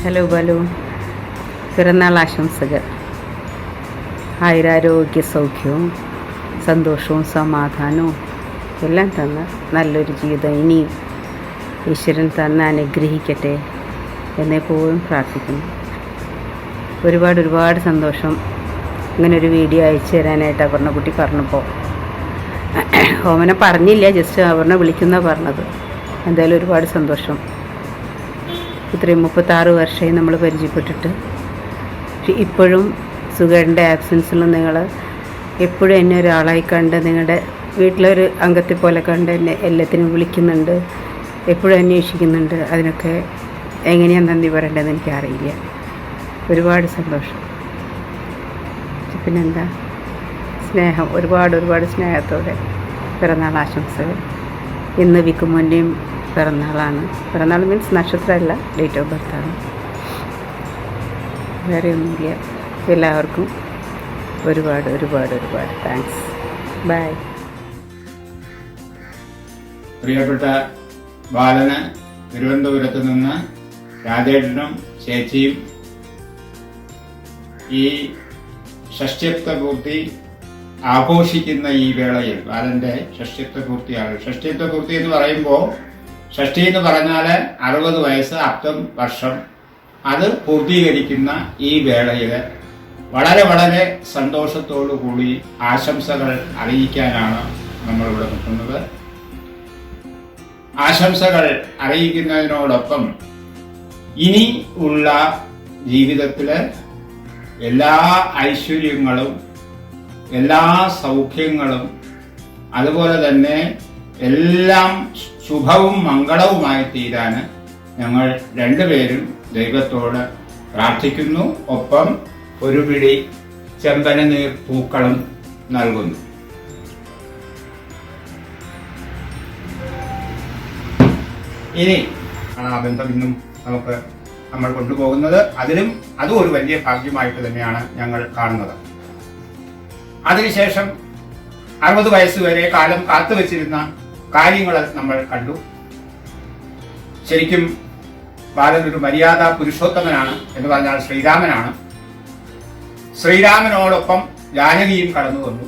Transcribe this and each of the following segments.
Hello Balu, പിറന്നാൾ ആശംസകൾ. ആയുരാരോഗ്യ സൗഖ്യവും സന്തോഷവും സമാധാനവും എല്ലാം തന്ന് നല്ലൊരു ജീവിതം ഇനിയും ഈശ്വരൻ തന്ന് അനുഗ്രഹിക്കട്ടെ എന്നെപ്പോഴും പ്രാർത്ഥിക്കുന്നു. ഒരുപാട് സന്തോഷം. ഇങ്ങനൊരു വീഡിയോ അയച്ചു തരാനായിട്ട് അപർണക്കുട്ടി പറഞ്ഞപ്പോൾ ഓമനെ പറഞ്ഞില്ല, ജസ്റ്റ് അപർണ വിളിക്കുന്ന പറഞ്ഞത്. എന്തായാലും ഒരുപാട് സന്തോഷം. ഇത്രയും 36 വർഷമായി നമ്മൾ പരിചയപ്പെട്ടിട്ട് ഇപ്പോഴും സുഖേൻ്റെ ആബ്സെൻസിലും നിങ്ങൾ എപ്പോഴും എന്നെ ഒരാളായി കണ്ട് നിങ്ങളുടെ വീട്ടിലൊരു അംഗത്തെ പോലെ കണ്ട് എന്നെ എല്ലാത്തിനും വിളിക്കുന്നുണ്ട്, എപ്പോഴും അന്വേഷിക്കുന്നുണ്ട്. അതിനൊക്കെ എങ്ങനെയാണ് നന്ദി പറയേണ്ടതെന്ന് എനിക്കറിയില്ല. ഒരുപാട് സന്തോഷം. പിന്നെന്താ, സ്നേഹം, ഒരുപാട് സ്നേഹത്തോടെ പിറന്നാൾ ആശംസകൾ. ഇന്ന് വിക്കുമോൻ്റെയും പിറന്നാളാണ്. പിറന്നാൾ മീൻസ് നക്ഷത്രമല്ല, ഡേറ്റ് ഓഫ് ബർത്താണ്. വേറെ ഒന്നുമില്ല. എല്ലാവർക്കും ഒരുപാട് താങ്ക്സ്. ബൈ. പ്രിയപ്പെട്ട ബാലന് തിരുവനന്തപുരത്ത് നിന്ന് രാജേട്ടനും ചേച്ചിയും ഈ ഷഷ്ഠ്യത്വ പൂർത്തി ആഘോഷിക്കുന്ന ഈ വേളയിൽ, ബാലന്റെ ഷഷ്ഠ്യത്വ പൂർത്തിയാണ്. ഷഷ്ഠ്യത്വ പൂർത്തി എന്ന് പറയുമ്പോൾ, ഷഷ്ഠി എന്ന് പറഞ്ഞാൽ 60 വയസ്സ്, അപ്തം വർഷം, അത് പൂർത്തീകരിക്കുന്ന ഈ വേളയിൽ വളരെ സന്തോഷത്തോടു കൂടി ആശംസകൾ അറിയിക്കാനാണ് നമ്മളിവിടെ നിൽക്കുന്നത്. ആശംസകൾ അറിയിക്കുന്നതിനോടൊപ്പം ഇനി ഉള്ള ജീവിതത്തില് എല്ലാ ഐശ്വര്യങ്ങളും എല്ലാ സൗഖ്യങ്ങളും അതുപോലെ തന്നെ എല്ലാം ശുഭവും മംഗളവുമായി തീരാൻ ഞങ്ങൾ രണ്ടുപേരും ദൈവത്തോട് പ്രാർത്ഥിക്കുന്നു. ഒപ്പം ഒരു പിടി ചെമ്പനനീർ പൂക്കളും നൽകുന്നു. ഇനി ആ ബന്ധം ഇന്നും നമ്മൾ കൊണ്ടുപോകുന്നത്, അതും ഒരു വലിയ ഭാഗ്യമായിട്ട് തന്നെയാണ് ഞങ്ങൾ കാണുന്നത്. അതിനുശേഷം 60 വയസ്സ് വരെ കാലം കാത്തുവച്ചിരുന്ന കാര്യങ്ങൾ നമ്മൾ കണ്ടു. ശരിക്കും ബാലൻ ഒരു മര്യാദ പുരുഷോത്തമനാണ് എന്ന് പറഞ്ഞാൽ ശ്രീരാമനാണ്. ശ്രീരാമനോടൊപ്പം ജാനകിയും കടന്നു വന്നു.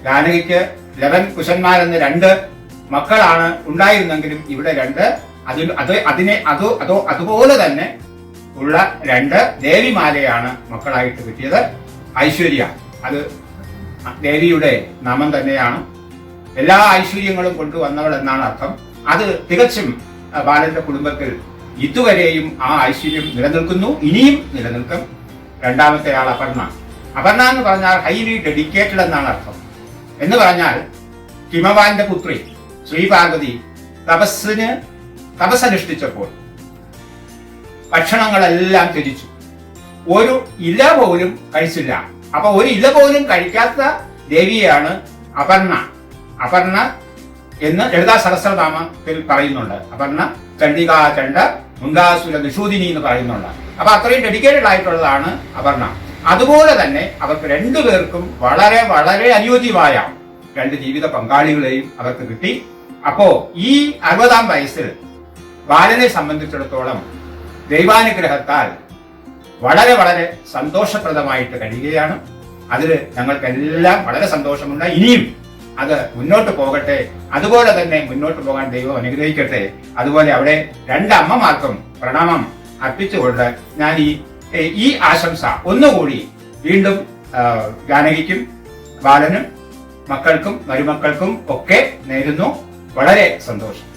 ജാനകിക്ക് 11 കുശന്മാരെന്ന് 2 മക്കളാണ് ഉണ്ടായിരുന്നെങ്കിലും ഇവിടെ 2 അതുപോലെ തന്നെ ഉള്ള 2 ദേവിമാരെയാണ് മക്കളായിട്ട് കിട്ടിയത്. ഐശ്വര്യ, അത് ദേവിയുടെ നാമം തന്നെയാണ്. എല്ലാ ഐശ്വര്യങ്ങളും കൊണ്ടുവന്നവൾ എന്നാണ് അർത്ഥം. അത് തികച്ചും ബാലന്റെ കുടുംബത്തിൽ ഇതുവരെയും ആ ഐശ്വര്യം നിലനിൽക്കുന്നു, ഇനിയും നിലനിൽക്കും. രണ്ടാമത്തെ ആൾ അപർണ. അപർണ എന്ന് പറഞ്ഞാൽ ഹൈലി ഡെഡിക്കേറ്റഡ് എന്നാണ് അർത്ഥം. എന്ന് പറഞ്ഞാൽ ഹിമവാന്റെ പുത്രി ശ്രീപാർവതി തപസ്സനുഷ്ഠിച്ചപ്പോൾ ഭക്ഷണങ്ങളെല്ലാം ത്യജിച്ചു. ഒരു ഇല പോലും കഴിച്ചില്ല. അപ്പൊ ഒരു ഇല പോലും കഴിക്കാത്ത ദേവിയെയാണ് അപർണ എന്ന് ലളിതാ സഹസ്രനാമത്തിൽ പറയുന്നുണ്ട്. അപർണ ചണ്ഡികാചണ്ഡ മുണ്ടാസുര നിഷൂദിനി എന്ന് പറയുന്നുണ്ട്. അപ്പൊ അത്രയും ഡെഡിക്കേറ്റഡ് ആയിട്ടുള്ളതാണ് അപർണ. അതുപോലെ തന്നെ അവർക്ക് 2 പേർക്കും വളരെ അനുയോജ്യമായ 2 ജീവിത പങ്കാളികളെയും അവർക്ക് കിട്ടി. അപ്പോ ഈ 60-ാം വയസ്സിൽ ബാലനെ സംബന്ധിച്ചിടത്തോളം ദൈവാനുഗ്രഹത്താൽ വളരെ സന്തോഷപ്രദമായിട്ട് കഴിയുകയാണ്. അതിൽ ഞങ്ങൾക്കെല്ലാം വളരെ സന്തോഷമുണ്ട്. ഇനിയും അത് മുന്നോട്ട് പോകട്ടെ. അതുപോലെ തന്നെ മുന്നോട്ട് പോകാൻ ദൈവം അനുഗ്രഹിക്കട്ടെ. അതുപോലെ അവിടെ 2 അമ്മമാർക്കും പ്രണാമം അർപ്പിച്ചുകൊണ്ട് ഞാൻ ഈ ആശംസ ഒന്നുകൂടി വീണ്ടും ജാനകിക്കും ബാലനും മക്കൾക്കും മരുമക്കൾക്കും ഒക്കെ നേരുന്നു. വളരെ സന്തോഷം.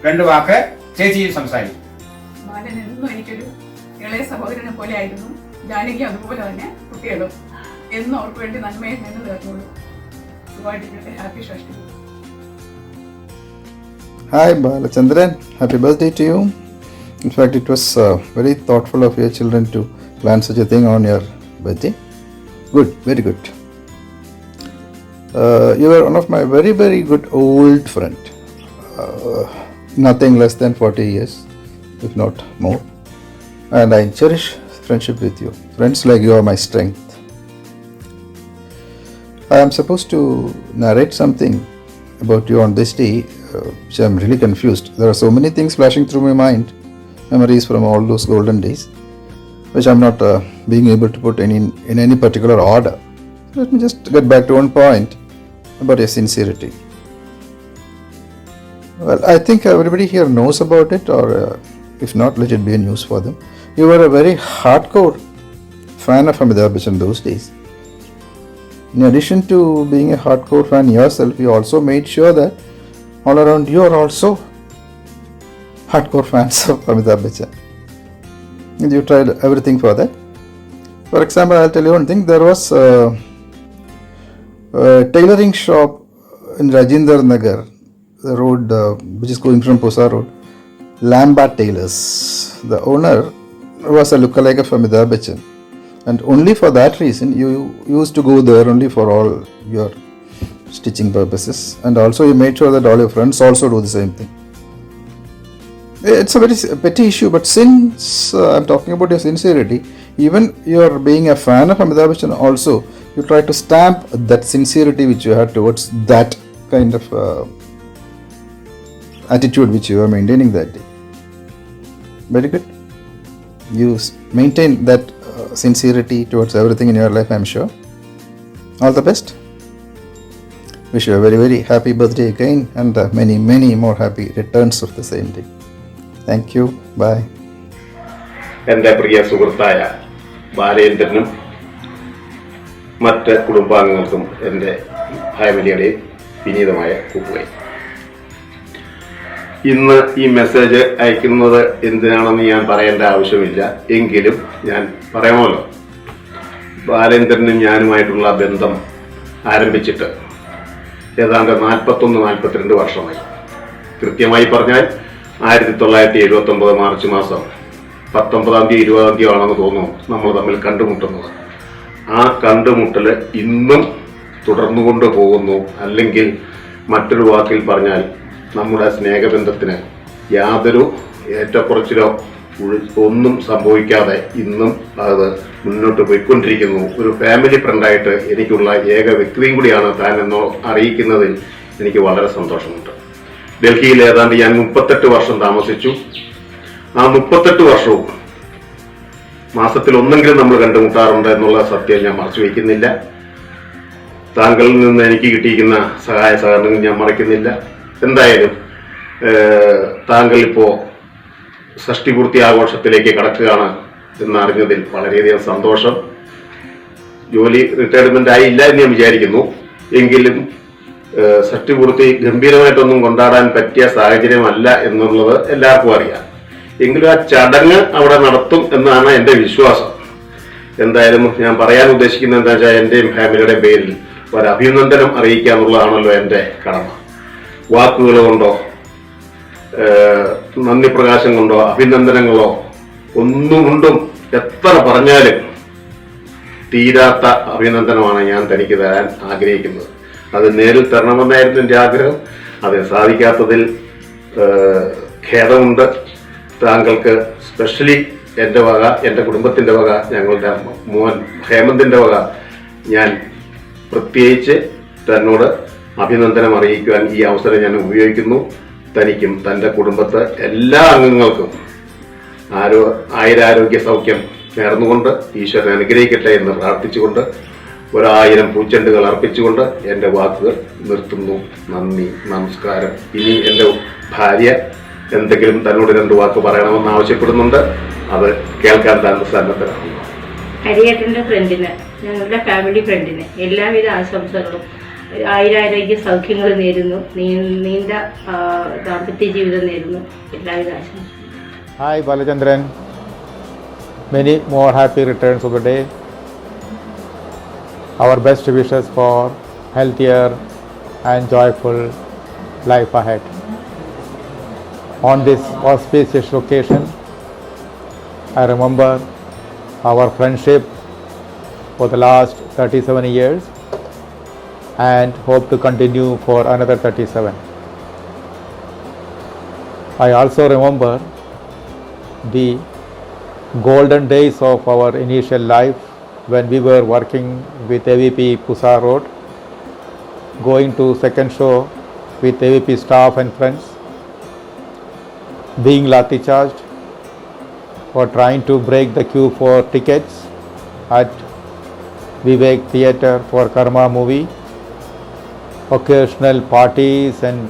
2 വാക്ക് ചേച്ചിയും സംസാരിക്കും. ബാലൻ എന്നും എനിക്കൊരു ഇളയ സഹോദരനെ പോലെ ആയിരുന്നു. ജാനകി അതുപോലെ തന്നെ കുട്ടികളും എന്നും അവർക്ക് വേണ്ടി നന്മയെ നിന്ന് തീർന്നുള്ളൂ. സുഖമായിട്ടിരിക്കട്ടെ. Happy Shashti. Hi Balachandran, happy birthday to you. In fact, it was very thoughtful of your children to plan such a thing on your birthday. Good, very good. You were one of my very good old friend. Nothing less than 40 years, if not more. And I cherish friendship with you. Friends like you are my strength. I am supposed to narrate something about you on this day, which I am really confused. There are so many things flashing through my mind. memories from all those golden days, which I'm not being able to put in any particular order. Let me just get back to one point about your sincerity. Well, I think everybody here knows about it, or if not, let it be a news for them. You were a very hardcore fan of Amitabh Bachchan those days. In addition to being a hardcore fan yourself, you also made sure that all around you are also hardcore fans of Amitabh Bachchan. And you tried everything for that. For example, I'll tell you one thing. There was a tailoring shop in Rajendra Nagar, the road which is going from Pusa Road, Lamba Tailors. The owner was a lookalike of Amitabh Bachchan, and only for that reason you used to go there only for all your stitching purposes, and also you made sure that all your friends also do the same thing. It's a very petty issue, but since I'm talking about your sincerity, even you're being a fan of Amitabh Bachchan also, you try to stamp that sincerity which you had towards that kind of attitude which you were maintaining that day. Very good. You maintain that sincerity towards everything in your life, I'm sure. All the best. Wish you a very, very happy birthday again, and many, many more happy returns of the same day. Thank you. Bye. എൻ്റെ പ്രിയ സുഹൃത്തായ ബാലേന്ദ്രനും മറ്റ് കുടുംബാംഗങ്ങൾക്കും എൻ്റെ ഫാമിലിയുടെയും വിനീതമായ കൂട്ടുകൈ. ഇന്ന് ഈ message അയക്കുന്നത് എന്തിനാണെന്ന് ഞാൻ പറയേണ്ട ആവശ്യമില്ല, എങ്കിലും ഞാൻ പറയാമല്ലോ. ബാലേന്ദ്രനും ഞാനുമായിട്ടുള്ള ബന്ധം ആരംഭിച്ചിട്ട് ഏതാണ്ട് 41-42 വർഷമായി. കൃത്യമായി പറഞ്ഞാൽ 1979 മാർച്ച് മാസം 19-ാം തീയതി 20-ാം തീയതി ആണെന്ന് തോന്നുന്നു നമ്മൾ തമ്മിൽ കണ്ടുമുട്ടുന്നത്. ആ കണ്ടുമുട്ടൽ ഇന്നും തുടർന്നുകൊണ്ട് പോകുന്നു. അല്ലെങ്കിൽ മറ്റൊരു വാക്കിൽ പറഞ്ഞാൽ നമ്മുടെ സ്നേഹബന്ധത്തിന് യാതൊരു ഏറ്റക്കുറച്ചിലോ ഒന്നും സംഭവിക്കാതെ ഇന്നും അത് മുന്നോട്ട് പോയിക്കൊണ്ടിരിക്കുന്നു. ഒരു ഫാമിലി ഫ്രണ്ടായിട്ട് എനിക്കുള്ള ഏക വ്യക്തിയും കൂടിയാണ് താൻ എന്ന് അറിയിക്കുന്നതിൽ എനിക്ക് വളരെ സന്തോഷമുണ്ട്. ഡൽഹിയിൽ ഏതാണ്ട് ഞാൻ 38 വർഷം താമസിച്ചു. ആ 38 വർഷവും മാസത്തിൽ ഒന്നെങ്കിലും നമ്മൾ കണ്ടുമുട്ടാറുണ്ട് എന്നുള്ള സത്യം ഞാൻ മറച്ചു വയ്ക്കുന്നില്ല. താങ്കളിൽ നിന്ന് എനിക്ക് കിട്ടിയിരിക്കുന്ന സഹായ സഹകരണങ്ങൾ ഞാൻ മറയ്ക്കുന്നില്ല. എന്തായാലും താങ്കൾ ഇപ്പോൾ ഷഷ്ടിപൂർത്തി ആഘോഷത്തിലേക്ക് കടക്കുകയാണ് എന്നറിഞ്ഞതിൽ വളരെയധികം സന്തോഷം. ജോലി റിട്ടയർമെന്റ് ആയില്ല എന്ന് ഞാൻ വിചാരിക്കുന്നു. എങ്കിലും ഷഷ്ടിപൂർത്തി ഗംഭീരമായിട്ടൊന്നും കൊണ്ടാടാൻ പറ്റിയ സാഹചര്യമല്ല എന്നുള്ളത് എല്ലാവർക്കും അറിയാം. എങ്കിലും ആ ചടങ്ങ് അവിടെ നടത്തും എന്നാണ് എൻ്റെ വിശ്വാസം. എന്തായാലും ഞാൻ പറയാൻ ഉദ്ദേശിക്കുന്നത് എന്താ വെച്ചാൽ എൻ്റെയും ഫാമിലിയുടെയും പേരിൽ ഒരു അഭിനന്ദനം അറിയിക്കുക എന്നുള്ളതാണല്ലോ എൻ്റെ കടമ. വാക്കുകൾ കൊണ്ടോ നന്ദി പ്രകാശം കൊണ്ടോ അഭിനന്ദനങ്ങളോ ഒന്നുകൊണ്ടും എത്ര പറഞ്ഞാലും തീരാത്ത അഭിനന്ദനമാണ് ഞാൻ തനിക്ക് തരാൻ ആഗ്രഹിക്കുന്നത്. അത് നേരിൽ തരണമെന്നായിരുന്നു എൻ്റെ ആഗ്രഹം. അത് സാധിക്കാത്തതിൽ ഖേദമുണ്ട്. താങ്കൾക്ക് സ്പെഷ്യലി എൻ്റെ വക, എൻ്റെ കുടുംബത്തിൻ്റെ വക, ഞങ്ങളുടെ മോൻ ഹേമന്തിൻ്റെ വക ഞാൻ പ്രത്യേകിച്ച് തന്നോട് അഭിനന്ദനം അറിയിക്കുവാൻ ഈ അവസരം ഞാൻ ഉപയോഗിക്കുന്നു. തനിക്കും തൻ്റെ കുടുംബത്തെ എല്ലാ അംഗങ്ങൾക്കും ആയുരാരോഗ്യ സൗഖ്യം നേർന്നുകൊണ്ട് ഈശ്വരൻ അനുഗ്രഹിക്കട്ടെ എന്ന് പ്രാർത്ഥിച്ചുകൊണ്ട് 1000 പൂച്ചെണ്ടുകൾ അർപ്പിച്ചുകൊണ്ട് എൻ്റെ വാക്കുകൾ നിർത്തുന്നു. നന്ദി, നമസ്കാരം. ഇനി എൻ്റെ ഭാര്യ എന്തെങ്കിലും തന്നോട് 2 വാക്ക് പറയണമെന്ന് ആവശ്യപ്പെടുന്നുണ്ട്. അത് കേൾക്കാൻ താൻ സന്നദ്ധരാണ്. ഹരിയേട്ടൻ്റെ ഫ്രണ്ടിന്, ഞങ്ങളുടെ ഫാമിലി ഫ്രണ്ടിന് എല്ലാവിധ ആശംസകളും ആയുരാരോഗ്യ സൗഖ്യങ്ങൾ നേരുന്നു. നീണ്ട ദാമ്പത്യ ജീവിതം നേരുന്നു. എല്ലാവിധ ആശംസകളും. Hi Balachandran, many more happy returns of the day. Our best wishes for healthier and joyful life ahead. On this auspicious occasion, I remember our friendship for the last 37 years and hope to continue for another 37. I also remember the golden days of our initial life when we were working with AVP Pusa Road, going to second show with AVP staff and friends, being lathi charged, for trying to break the queue for tickets at Vivek Theatre for Karma movie, occasional parties and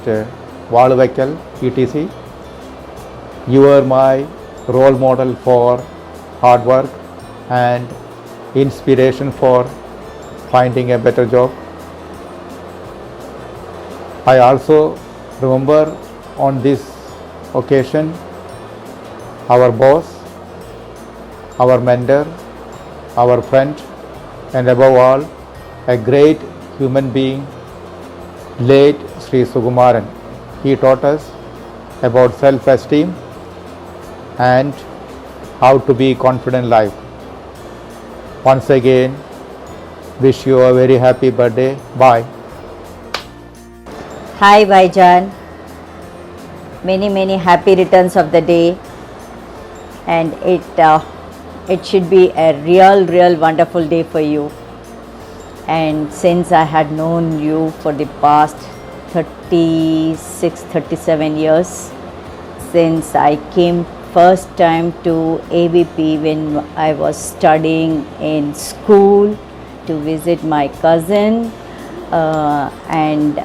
Valvekal, etc. You are my role model for hard work and inspiration for finding a better job. I also remember on this occasion our boss, our mentor, our friend, and above all, a great human being, late Sri Sukumaran. He taught us about self-esteem and how to be confident in life. Once again, wish you a very happy birthday. Bye. Hi Bhaijan, many happy returns of the day, and it should be a real wonderful day for you. And since I had known you for the past 36-37 years, since I came first time to AVP when I was studying in school to visit my cousin, and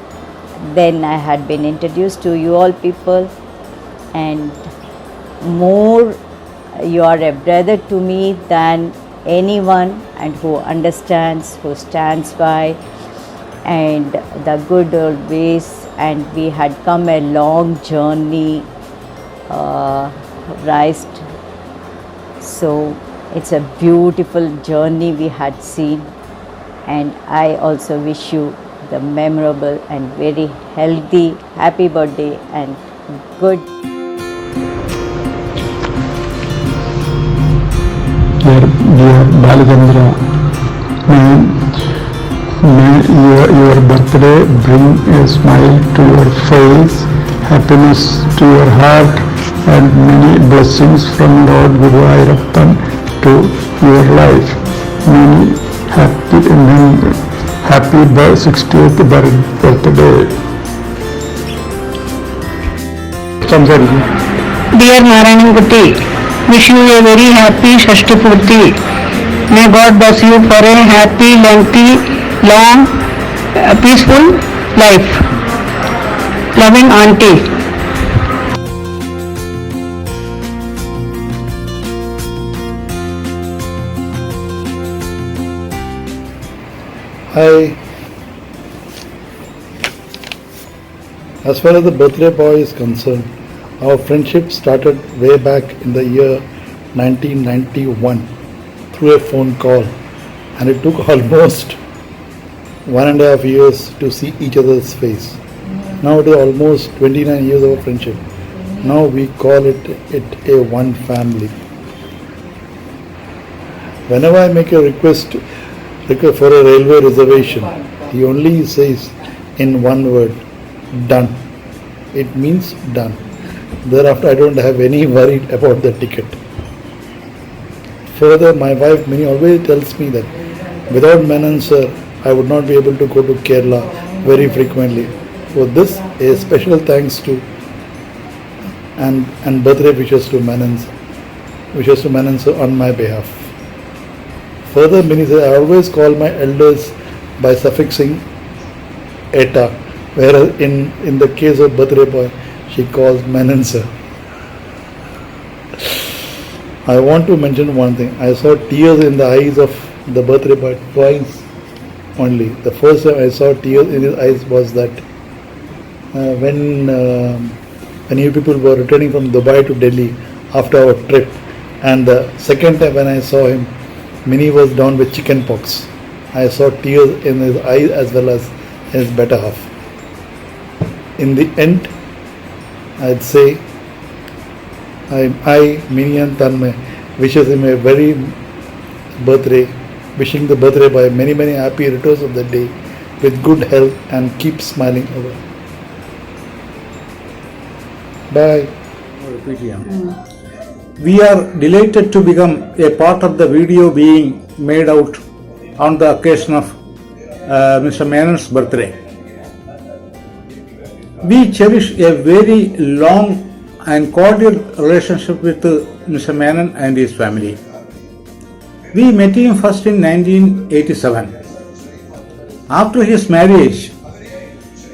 then I had been introduced to you all people, and more you are a brother to me than anyone, and who understands, who stands by, and the good old ways. And we had come a long journey, raised, so it's a beautiful journey we had seen. And I also wish you the memorable and very healthy happy birthday and good. Dear Balachandra, may your birthday bring a smile to your face, happiness to your heart, and many blessings from Lord Guru Ayyappan to your life. Many happy 60th birthday. Dear Narayanankutti, wish you a very happy Shashti Purti. May God bless you for a happy, lengthy, long, peaceful life. Loving Auntie. Hi. As far as the birthday boy is concerned, our friendship started way back in the year 1991 through a phone call, and it took almost 1.5 years to see each other's face. Now it is almost 29 years of friendship. Now we call it a one family. Whenever I make a request for a railway reservation, he only says in one word, done. It means done. Thereafter I don't have any worry about the ticket. Further, my wife Minnie always tells me that without Menon sir, I would not be able to go to Kerala very frequently. For this, a special thanks to and birthday wishes to Menon sir on my behalf. Further, Minnie says, I always call my elders by suffixing eta, whereas in the case of birthday boy, she calls Menon sir. I want to mention one thing. I saw tears in the eyes of the birthday boy twice only. The first time I saw tears in his eyes was that when you people were returning from Dubai to Delhi after our trip, and the second time when I saw him, Minnie was down with chicken pox. I saw tears in his eyes as well as in his better half. In the end, I'd say I Minnie and Tanmay wishes him a very birthday, wishing the birthday boy many happy returns of the day with good health and keep smiling over. Bye. We are delighted to become a part of the video being made out on the occasion of Mr. Menon's birthday. We cherish a very long and cordial relationship with Mr. Menon and his family. We met him first in 1987. After his marriage,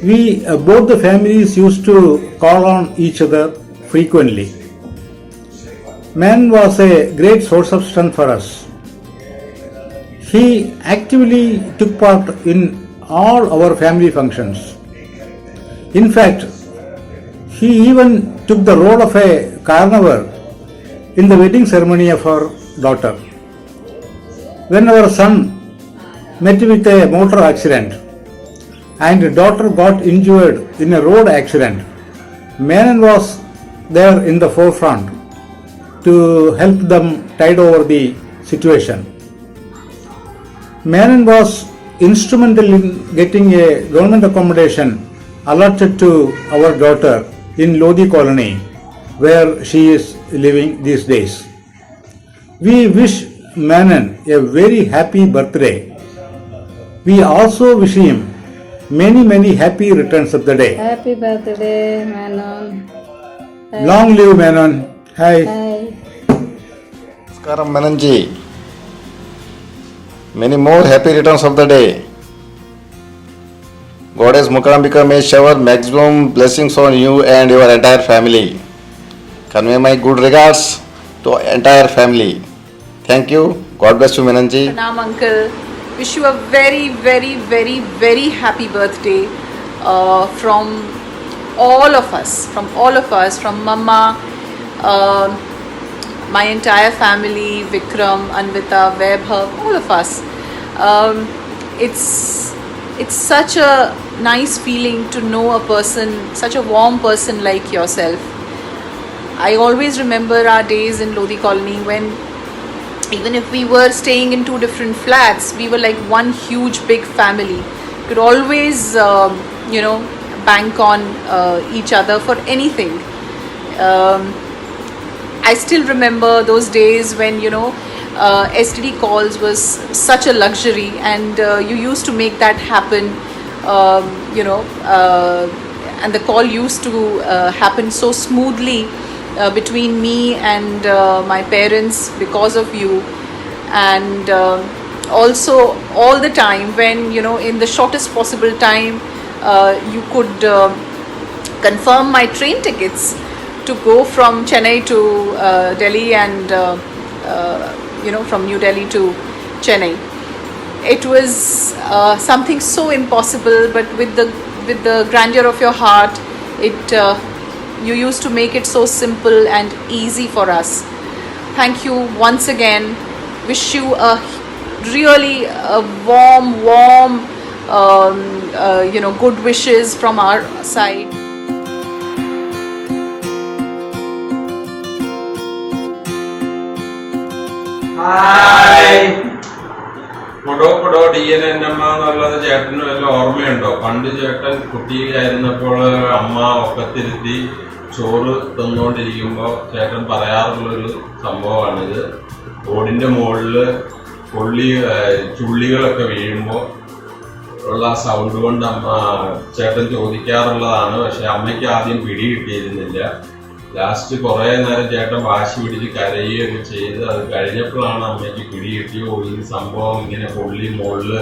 we both the families used to call on each other frequently. Man was a great source of strength for us. He actively took part in all our family functions. In fact, he even took the role of a carnival in the wedding ceremony of our daughter. When our son met with a motor accident and daughter got injured in a road accident, Menon was there in the forefront to help them tide over the situation. Menon was instrumental in getting a government accommodation allotted to our daughter in Lodi colony, where she is living these days. We wish Menon a very happy birthday. We also wish him many happy returns of the day. Happy birthday, Menon. Long live Menon. Hi. Namaskaram Menonji. Many more happy returns of the day. Goddess Mukambika may shower maximum blessings on you and your entire family. Convey my good regards to entire family. Thank you. God bless you, Menonji. Pranam uncle. Wish you a very happy birthday from all of us, from Mama, my entire family, Vikram, Anvita, Vaibhav, all of us. It's such a nice feeling to know a person, such a warm person like yourself. I always remember our days in Lodi colony when even if we were staying in two different flats, we were like one huge big family. Could always, bank on each other for anything. I still remember those days when, STD calls was such a luxury, and you used to make that happen, and the call used to happen so smoothly between me and my parents because of you. And also all the time when, in the shortest possible time, you could confirm my train tickets to go from Chennai to Delhi and from New Delhi to Chennai. It was something so impossible, but with the grandeur of your heart, you used to make it so simple and easy for us. Thank you once again. Wish you a really warm, good wishes from our side. പൊടോ DNNമ്മ എന്നുള്ളത് ചേട്ടന് വല്ല ഓർമ്മയുണ്ടോ? പണ്ട് ചേട്ടൻ കുട്ടിയായിരുന്നപ്പോൾ അമ്മ ഒക്കത്തിരുത്തി ചോറ് തന്നുകൊണ്ടിരിക്കുമ്പോൾ ചേട്ടൻ പറയാറുള്ളൊരു സംഭവമാണിത്. ഓടിൻ്റെ മുകളിൽ ചുള്ളികളൊക്കെ വീഴുമ്പോൾ ഉള്ള സൗണ്ട് കൊണ്ട് ചേട്ടൻ ചോദിക്കാറുള്ളതാണ്. പക്ഷെ അമ്മയ്ക്ക് ആദ്യം പിടി കിട്ടിയിരുന്നില്ല. ലാസ്റ്റ് കുറേ നേരം ചേട്ടൻ വാശി പിടിച്ച് കരയുകയൊക്കെ ചെയ്ത് അത് കഴിഞ്ഞപ്പോഴാണ് അമ്മയ്ക്ക് പിടി കിട്ടിയോ ഈ സംഭവം ഇങ്ങനെ മുകളിൽ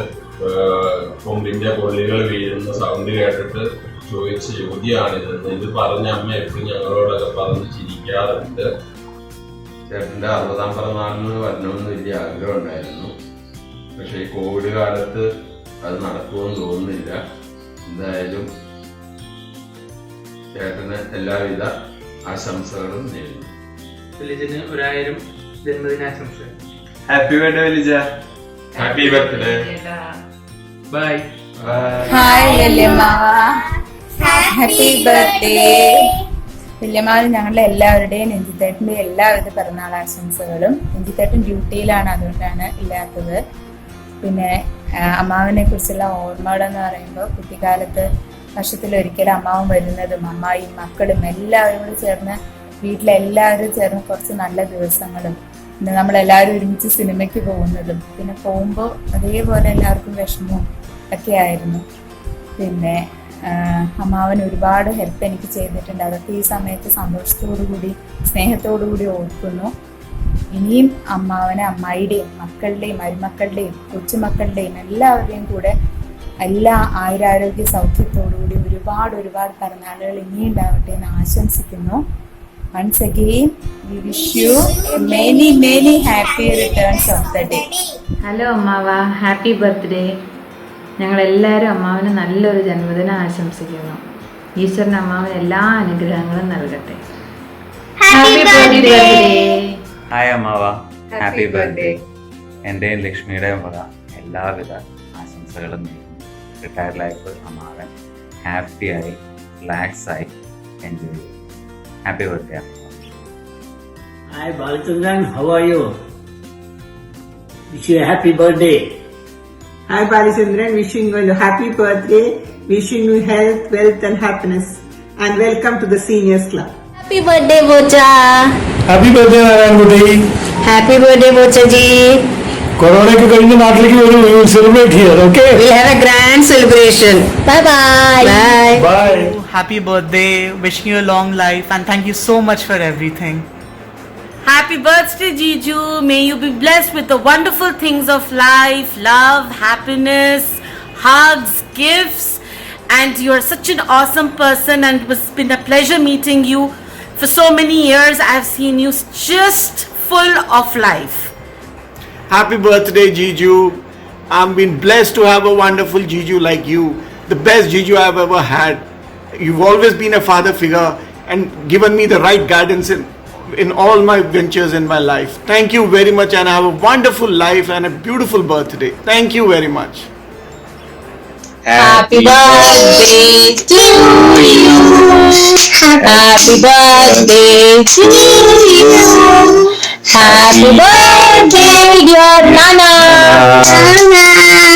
കൊമ്പിന്റെ കൊള്ളികൾ വീഴുന്ന സൗണ്ട് കേട്ടിട്ട് ചോദിച്ച ചോദ്യമാണിതെന്ന്. ഇത് പറഞ്ഞ അമ്മ എപ്പോഴും ഞങ്ങളോടൊക്കെ പറഞ്ഞ് ചിരിക്കാറുണ്ട്. ചേട്ടൻ്റെ 60ാം പിറന്നാളിന് വരണമെന്ന് വലിയ ആഗ്രഹം ഉണ്ടായിരുന്നു. പക്ഷേ ഈ കോവിഡ് കാലത്ത് അത് നടക്കുമെന്ന് തോന്നുന്നില്ല. എന്തായാലും ചേട്ടന് എല്ലാവിധ ആശംസകളും നേരുന്നു. വില്ലേജിന് 1000 ജന്മദിനാശംസകൾ. Happy birthday village. Happy birthday. Bye. Hi വല്യമ്മാവ, ഹാപ്പി ബർത്ത്ഡേ. വല്യമ്മാവിന് ഞങ്ങളുടെ എല്ലാവരുടെയും നെഞ്ചിത്തേട്ടൻ്റെ എല്ലാവിധ പിറന്നാൾ ആശംസകളും. നെഞ്ചിത്തേട്ടൻ ഡ്യൂട്ടിയിലാണ്, അതുകൊണ്ടാണ് ഇല്ലാത്തത്. പിന്നെ അമ്മാവിനെ കുറിച്ചുള്ള ഓർമ്മകളെന്ന് പറയുമ്പോൾ കുട്ടിക്കാലത്ത് വർഷത്തിലൊരിക്കലും അമ്മാവും വരുന്നതും അമ്മായിയും മക്കളും എല്ലാവരും കൂടി ചേർന്ന് വീട്ടിലെല്ലാവരും ചേർന്ന് കുറച്ച് നല്ല ദിവസങ്ങളും പിന്നെ നമ്മളെല്ലാവരും ഒരുമിച്ച് സിനിമയ്ക്ക് പോകുന്നതും പിന്നെ പോകുമ്പോൾ അതേപോലെ എല്ലാവർക്കും വിഷമവും ഒക്കെ ആയിരുന്നു. പിന്നെ അമ്മാവൻ ഒരുപാട് ഹെൽപ്പ് എനിക്ക് ചെയ്തിട്ടുണ്ട്. അതൊക്കെ ഈ സമയത്ത് സന്തോഷത്തോടു കൂടി സ്നേഹത്തോടു കൂടി ഓർക്കുന്നു. ഇനിയും അമ്മാവനെ അമ്മായിയുടെയും മക്കളുടെയും മരുമക്കളുടെയും കൊച്ചുമക്കളുടെയും എല്ലാവരുടെയും കൂടെ എല്ലാ ആയുരാരോഗ്യ സൗഖ്യത്തോടുകൂടി ഒരുപാട് പിറന്നാളുകൾ ഇനിയും ഉണ്ടാവട്ടെ എന്ന് ആശംസിക്കുന്നു. Once again we wish you many happy returns of the day. Hello അമ്മാവ, ഹാപ്പി ബർത്ത്ഡേ. ഞങ്ങളെല്ലാവരും അമ്മാവന് നല്ലൊരു ജന്മദിനം ആശംസിക്കുന്നു. ഈശ്വരൻ അമ്മാവന് എല്ലാ അനുഗ്രഹങ്ങളും നൽകട്ടെ. Happy birthday. ഹായ് അമ്മാവ, ഹാപ്പി ബർത്ത്ഡേ. എൻ്റെയും ലക്ഷ്മിയുടെയും വക എല്ലാവിധ ആശംസകളും നേരുന്നു. റിട്ടയർഡ് ലൈഫ് അമ്മാവൻ ഹാപ്പിയായി റിലാക്സായി എൻജോയ് ചെയ്യും. Happy birthday. Hi Balachandran, how are you? Wish you a happy birthday. Hi Balachandran, wishing you a happy birthday, wishing you health, wealth and happiness, and welcome to the Seniors Club. Happy birthday, Bocha. Happy birthday, Narayankuti. Happy birthday, Bocha ji. Corona ke കഴിഞ്ഞ നാട്ടിലേക്ക് വരൂ. We will celebrate here, okay? We'll have a grand celebration. Bye bye. Bye. Bye. Happy birthday, wishing you a long life and thank you so much for everything. Happy birthday, Jiju. May you be blessed with the wonderful things of life, love, happiness, hugs, gifts. And you are such an awesome person and it's been a pleasure meeting you. For so many years, I have seen you just full of life. Happy birthday, Jiju. I'm been blessed to have a wonderful Jiju like you. The best Jiju I've ever had. You've always been a father figure and given me the right guidance in all my ventures in my life. Thank you very much and have a wonderful life and a beautiful birthday. Thank you very much. Happy birthday to you. Happy birthday to you. Happy birthday, dear Nana.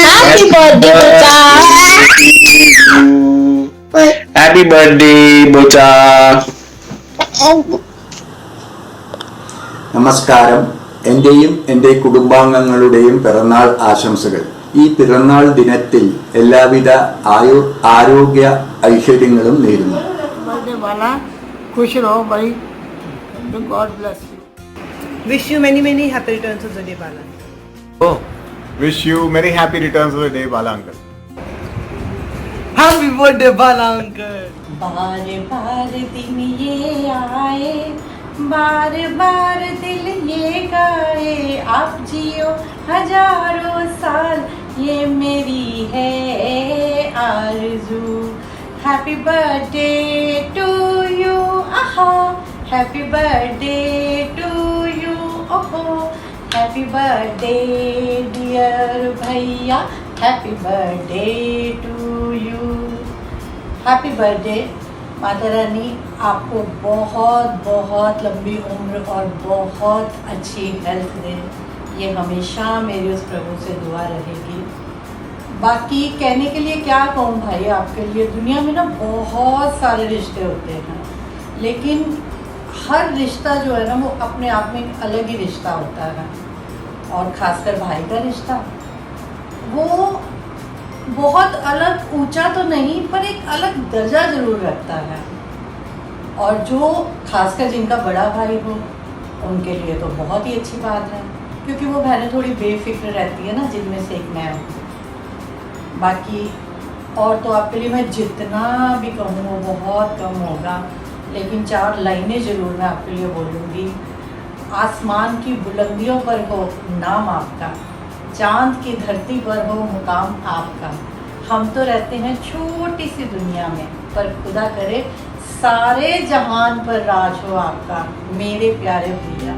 Happy birthday, Bocha. Happy birthday, Bocha. നമസ്കാരം. എൻ്റെയും എൻ്റെ കുടുംബാംഗങ്ങളുടെയും പിറന്നാൾ ആശംസകൾ. ഈ പിറന്നാൾ ദിനത്തിൽ എല്ലാവിധ ആരോഗ്യ ഐശ്വര്യങ്ങളും നേരുന്നു. खुश रहो भाई. God bless you. Wish you many happy returns of the day, Bala. Oh, wish you many happy returns of the day, Bala uncle. Happy birthday, Bala uncle. बार बार दिन ये आए, बार बार दिल ये गाए, आप जियो हजारों साल, ये मेरी है आरज़ू. Happy birthday to you, aha. Happy birthday to you, oh. Happy birthday dear भैया, happy birthday to you. Happy birthday. Mata Rani आपको बहुत बहुत लंबी उम्र और बहुत अच्छी हेल्थ दे. ये हमेशा मेरी उस प्रभु से दुआ रहेगी. बाकी कहने के लिए क्या कहूँ भाई, आपके लिए दुनिया में ना बहुत सारे रिश्ते होते हैं, लेकिन हर रिश्ता जो है ना वो अपने आप में एक अलग ही रिश्ता होता है. और ख़ासकर भाई का रिश्ता वो बहुत अलग, ऊंचा तो नहीं पर एक अलग दर्जा ज़रूर रखता है. और जो खासकर जिनका बड़ा भाई हो उनके लिए तो बहुत ही अच्छी बात है, क्योंकि वो बहनें थोड़ी बेफिक्र रहती है ना, जिनमें से एक मैं हूँ. बाकी और तो आपके लिए मैं जितना भी कहूँ वो बहुत कम होगा, लेकिन 4 लाइनें ज़रूर मैं आपके लिए बोलूँगी. आसमान की बुलंदियों पर हो नाम आपका, चांद की धरती पर हो मुकाम आपका. हम तो रहते हैं छोटी सी दुनिया में, पर खुदा करे सारे जहान पर राज हो आपका, मेरे प्यारे भैया.